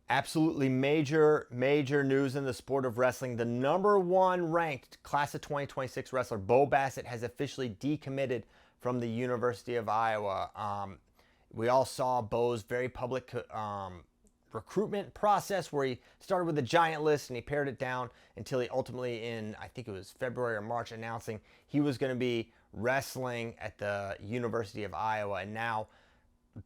Absolutely major news in the sport of wrestling. The number one ranked class of 2026 wrestler, Bo Bassett, has officially decommitted from the University of Iowa. We all saw Bo's very public recruitment process where he started with a giant list and he pared it down until he ultimately, in I think it was February or March, announcing he was going to be wrestling at the University of Iowa. And now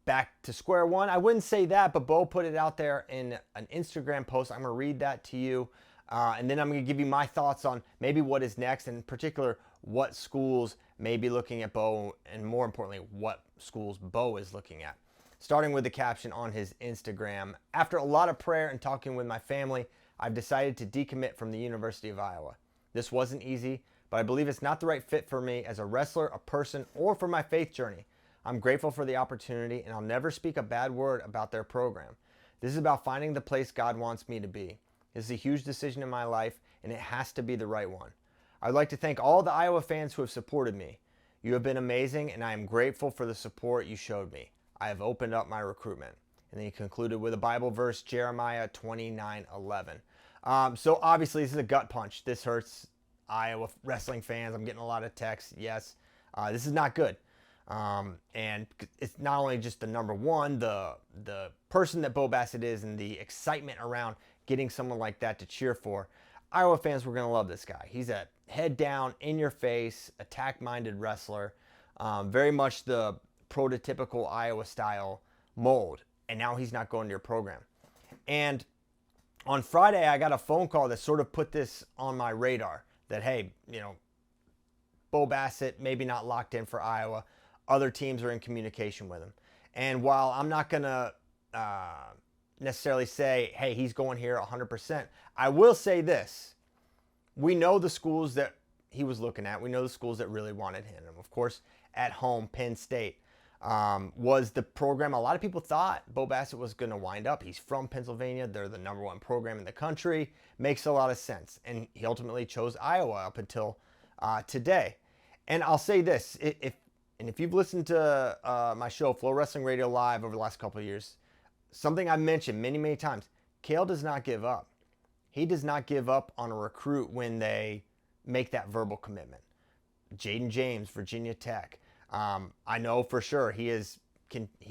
back to square one. I wouldn't say that, but Bo put it out there in an Instagram post. I'm going to read that to you. And then I'm going to give you my thoughts on maybe what is next, and in particular, what schools may be looking at Bo, and more importantly, what schools Bo is looking at. Starting with the caption on his Instagram: after a lot of prayer and talking with my family, I've decided to decommit from the University of Iowa. This wasn't easy, but I believe it's not the right fit for me as a wrestler, a person, or for my faith journey. I'm grateful for the opportunity, and I'll never speak a bad word about their program. This is about finding the place God wants me to be. This is a huge decision in my life, and it has to be the right one. I'd like to thank all the Iowa fans who have supported me. You have been amazing, and I am grateful for the support you showed me. I have opened up my recruitment. And then he concluded with a Bible verse, Jeremiah 29:11. So obviously, this is a gut punch. This hurts Iowa wrestling fans. I'm getting a lot of texts. Yes, this is not good. And it's not only just the number one, the person that Bo Bassett is, and the excitement around getting someone like that to cheer for. Iowa fans were going to love this guy. He's a head down, in your face, attack-minded wrestler. Very much the prototypical Iowa style mold. And now he's not going to your program. And on Friday, I got a phone call that sort of put this on my radar that, hey, Bo Bassett maybe not locked in for Iowa. Other teams are in communication with him. And while I'm not going to necessarily say, hey, he's going here 100%, I will say this. We know the schools that he was looking at. We know the schools that really wanted him. Of course, at home, Penn State was the program a lot of people thought Bo Bassett was going to wind up. He's from Pennsylvania. They're the number one program in the country. Makes a lot of sense. And he ultimately chose Iowa up until today. And I'll say this. If you've listened to my show, FloWrestling Radio Live, over the last couple of years, something I've mentioned many, many times, Kale does not give up. He does not give up on a recruit when they make that verbal commitment. Jaden James, Virginia Tech. I know for sure he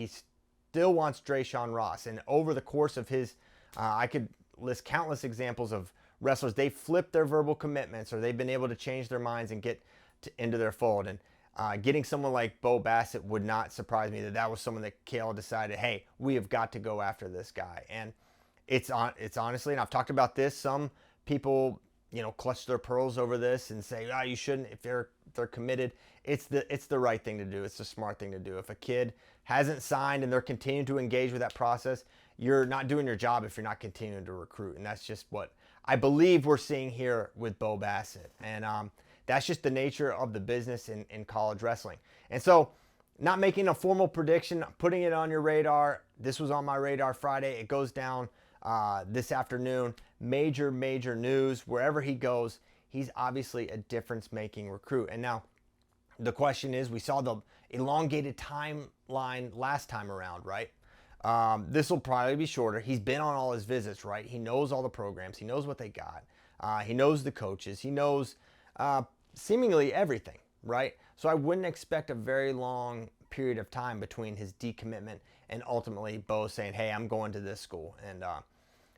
still wants Drayshawn Ross. And over the course of his, I could list countless examples of wrestlers. They flipped their verbal commitments, or they've been able to change their minds and get into their fold. And getting someone like Bo Bassett would not surprise me that was someone that Kale decided, hey, we have got to go after this guy. And it's honestly, and I've talked about this, some people, clutch their pearls over this and say, you shouldn't if they're committed. It's the right thing to do. It's the smart thing to do. If a kid hasn't signed and they're continuing to engage with that process, you're not doing your job if you're not continuing to recruit. And that's just what I believe we're seeing here with Bo Bassett. And that's just the nature of the business in college wrestling. And so, not making a formal prediction, putting it on your radar. This was on my radar Friday. It goes down this afternoon. Major news. Wherever he goes, he's obviously a difference-making recruit. And now, the question is, we saw the elongated timeline last time around, right? This will probably be shorter. He's been on all his visits, right? He knows all the programs. He knows what they got. He knows the coaches. He knows seemingly everything, right? So I wouldn't expect a very long period of time between his decommitment and ultimately Bo saying, hey, I'm going to this school. And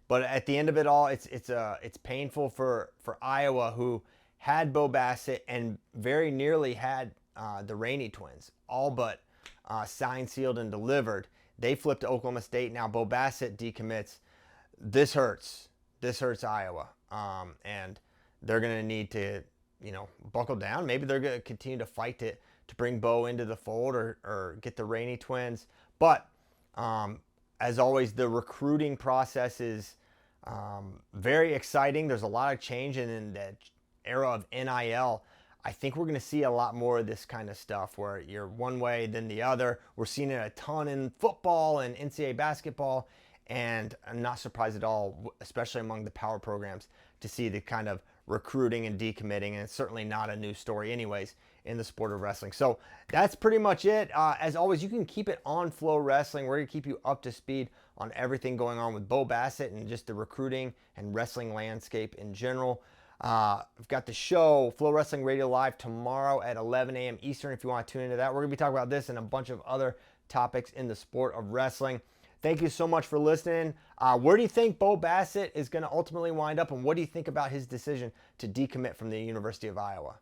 but at the end of it all, it's painful for Iowa, who had Bo Bassett and very nearly had the Rainey twins, all but signed, sealed, and delivered. They flipped to Oklahoma State. Now Bo Bassett decommits. This hurts. This hurts Iowa. And they're going to need to, buckle down. Maybe they're going to continue to fight to bring Bo into the fold or get the Rainey twins. But as always, the recruiting process is very exciting. There's a lot of change in the era of NIL. I think we're going to see a lot more of this kind of stuff where you're one way, then the other. We're seeing it a ton in football and NCAA basketball. And I'm not surprised at all, especially among the power programs, to see the kind of recruiting and decommitting. And it's certainly not a new story anyways in the sport of wrestling. So that's pretty much it. As always, you can keep it on Flow Wrestling. We're going to keep you up to speed on everything going on with Bo Bassett and just the recruiting and wrestling landscape in general. We've got the show, Flow Wrestling Radio Live, tomorrow at 11 a.m. Eastern if you want to tune into that. We're going to be talking about this and a bunch of other topics in the sport of wrestling. Thank you so much for listening. Where do you think Bo Bassett is going to ultimately wind up, and what do you think about his decision to decommit from the University of Iowa?